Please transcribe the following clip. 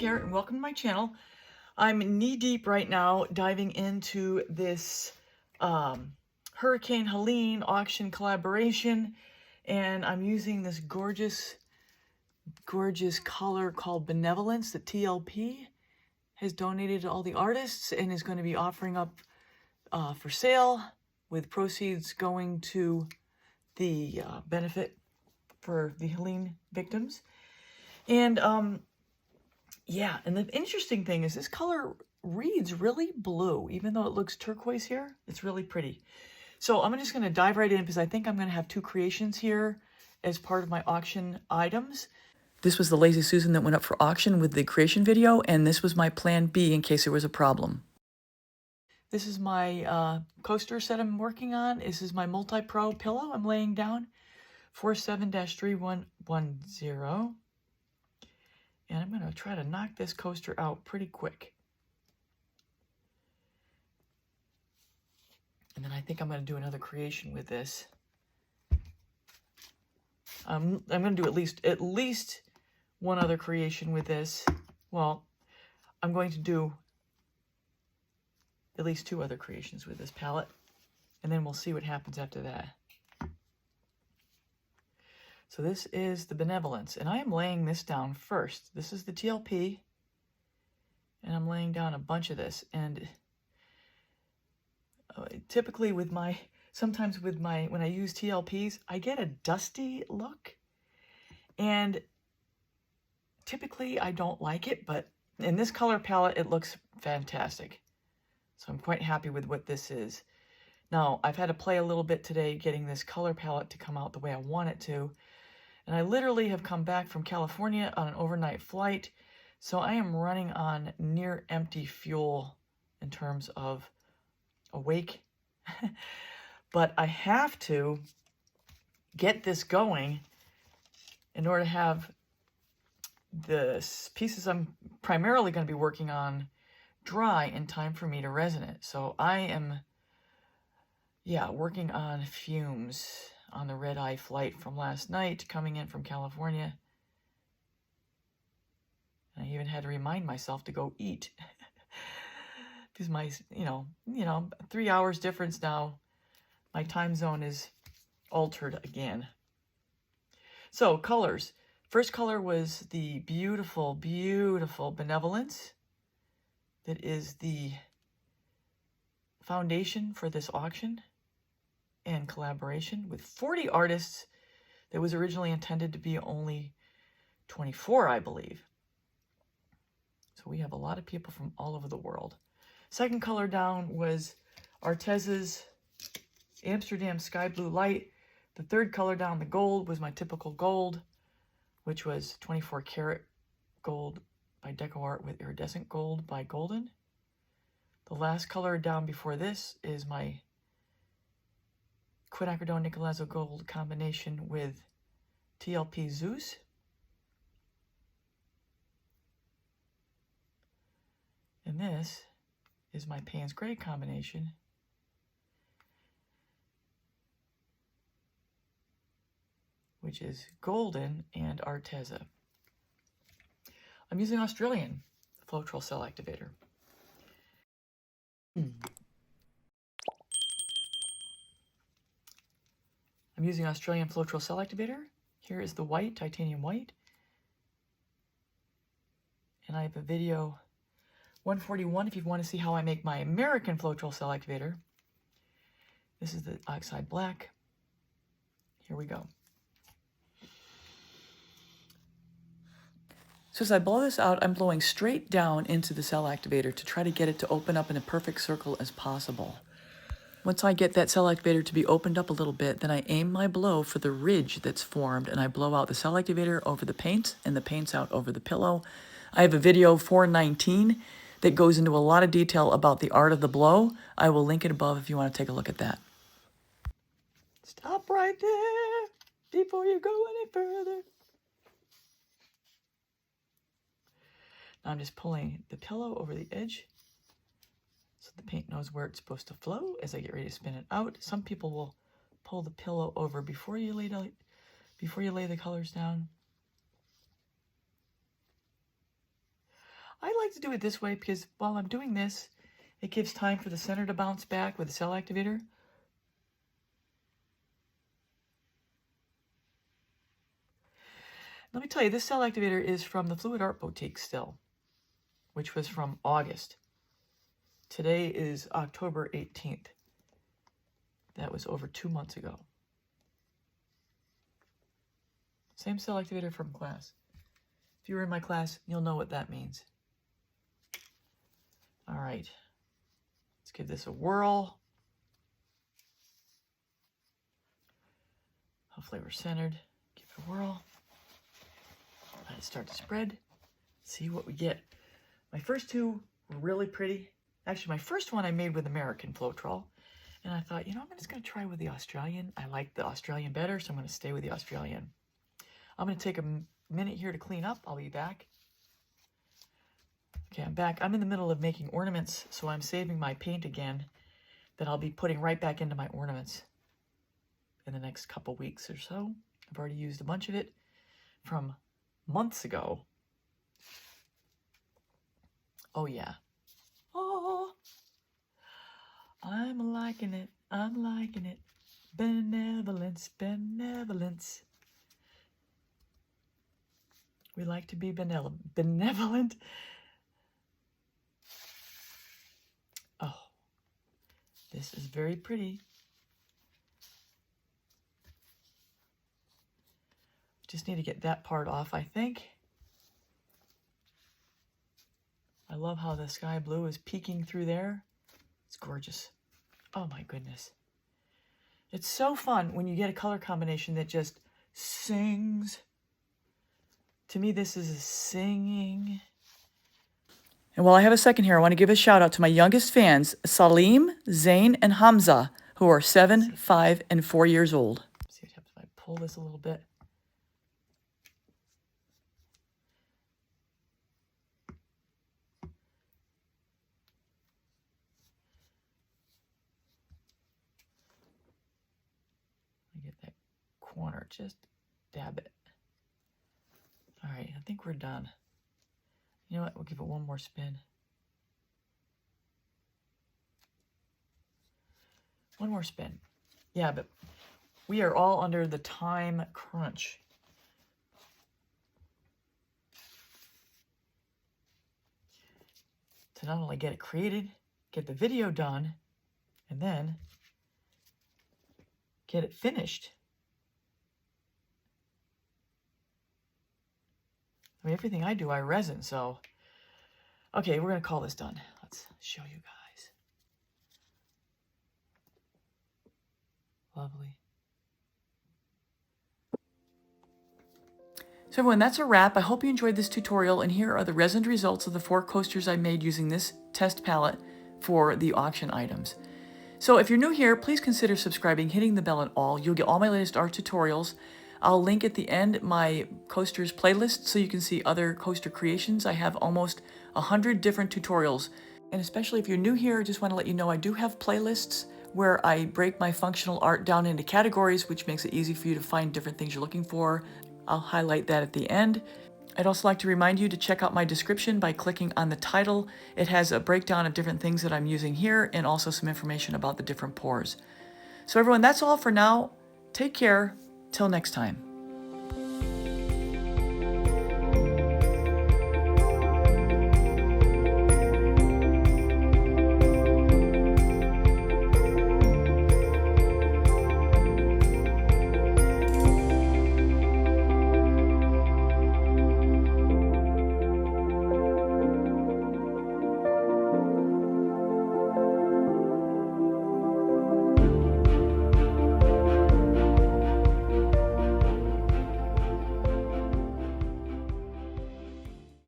skincare and welcome to my channel. I'm knee deep right now diving into this Hurricane Helene auction collaboration, and I'm using this gorgeous color called Benevolence that TLP has donated to all the artists and is going to be offering up for sale, with proceeds going to the benefit for the Helene victims. And yeah, and the interesting thing is this color reads really blue, even though it looks turquoise here. It's really pretty. So I'm just going to dive right in because I think I'm going to have two creations here as part of my auction items. This was the Lazy Susan that went up for auction with the creation video, and this was my plan B in case there was a problem. This is my coaster set I'm working on. This is my Multi-Pro pillow I'm laying down, 47-3110. And I'm going to try to knock this coaster out pretty quick. And then I think I'm going to do another creation with this. I'm going to do at least one other creation with this. Well, I'm going to do at least two other creations with this palette. And then we'll see what happens after that. So this is the Benevolence, and I am laying this down first. This is the TLP, and I'm laying down a bunch of this. And typically when I use TLPs, I get a dusty look, and typically I don't like it, but in this color palette, it looks fantastic. So I'm quite happy with what this is. Now, I've had to play a little bit today getting this color palette to come out the way I want it to. And I literally have come back from California on an overnight flight, so I am running on near empty fuel in terms of awake. But I have to get this going in order to have the pieces I'm primarily going to be working on dry in time for me to resin it. So I am, working on fumes on the red-eye flight from last night, coming in from California. I even had to remind myself to go eat. Because my, 3 hours difference now, my time zone is altered again. So, colors. First color was the beautiful, beautiful Benevolence. That is the foundation for this auction and collaboration with 40 artists. That was originally intended to be only 24, I believe. So we have a lot of people from all over the world. Second color down was Artez's Amsterdam Sky Blue Light. The third color down, the gold, was my typical gold, which was 24 karat gold by DecoArt with iridescent gold by Golden. The last color down before this is my quinacridone Nicolazzo Gold combination with TLP Zeus. And this is my Payne's Gray combination which is Golden and Arteza. I'm using Australian Floetrol Cell Activator. I'm using Australian Floetrol Cell Activator. Here is the white, titanium white. And I have a video 141 if you want to see how I make my American Floetrol Cell Activator. This is the oxide black. Here we go. So as I blow this out, I'm blowing straight down into the cell activator to try to get it to open up in a perfect circle as possible. Once I get that cell activator to be opened up a little bit, then I aim my blow for the ridge that's formed, and I blow out the cell activator over the paint and the paints out over the pillow. I have a video 419 that goes into a lot of detail about the art of the blow. I will link it above if you want to take a look at that. Stop right there before you go any further. Now I'm just pulling the pillow over the edge so the paint knows where it's supposed to flow as I get ready to spin it out. Some people will pull the pillow over before you lay the colors down. I like to do it this way because while I'm doing this, it gives time for the center to bounce back with the cell activator. Let me tell you, this cell activator is from the Fluidart boutique still, which was from August. Today is October 18th. That was over 2 months ago. Same cell activator from class. If you were in my class, you'll know what that means. All right, let's give this a whirl. Hopefully we're centered. Give it a whirl. Let it start to spread. See what we get. My first two were really pretty. Actually, my first one I made with American Floetrol. And I thought, you know, I'm just going to try with the Australian. I like the Australian better, so I'm going to stay with the Australian. I'm going to take a minute here to clean up. I'll be back. Okay, I'm back. I'm in the middle of making ornaments, so I'm saving my paint again that I'll be putting right back into my ornaments in the next couple weeks or so. I've already used a bunch of it from months ago. Oh, yeah. Oh, I'm liking it. I'm liking it. Benevolence, benevolence. We like to be benevolent. Oh, this is very pretty. Just need to get that part off, I think. I love how the sky blue is peeking through there. It's gorgeous. Oh my goodness. It's so fun when you get a color combination that just sings. To me, this is a singing. And while I have a second here, I want to give a shout out to my youngest fans, Salim, Zain, and Hamza, who are 7, 5, and 4 years old. Let's see what happens if I pull this a little bit. Get that corner, just dab it. All right, I think we're done. You know what, we'll give it one more spin. One more spin. Yeah, but we are all under the time crunch. To not only get it created, get the video done, and then get it finished. I mean, everything I do, I resin, so. Okay, we're going to call this done. Let's show you guys. Lovely. So everyone, that's a wrap. I hope you enjoyed this tutorial, and here are the resin results of the 4 coasters I made using this test palette for the auction items. So if you're new here, please consider subscribing, hitting the bell and all. You'll get all my latest art tutorials. I'll link at the end my coasters playlist so you can see other coaster creations. I have almost 100 different tutorials. And especially if you're new here, I just want to let you know I do have playlists where I break my functional art down into categories, which makes it easy for you to find different things you're looking for. I'll highlight that at the end. I'd also like to remind you to check out my description by clicking on the title. It has a breakdown of different things that I'm using here and also some information about the different pours. So everyone, that's all for now. Take care. Till next time.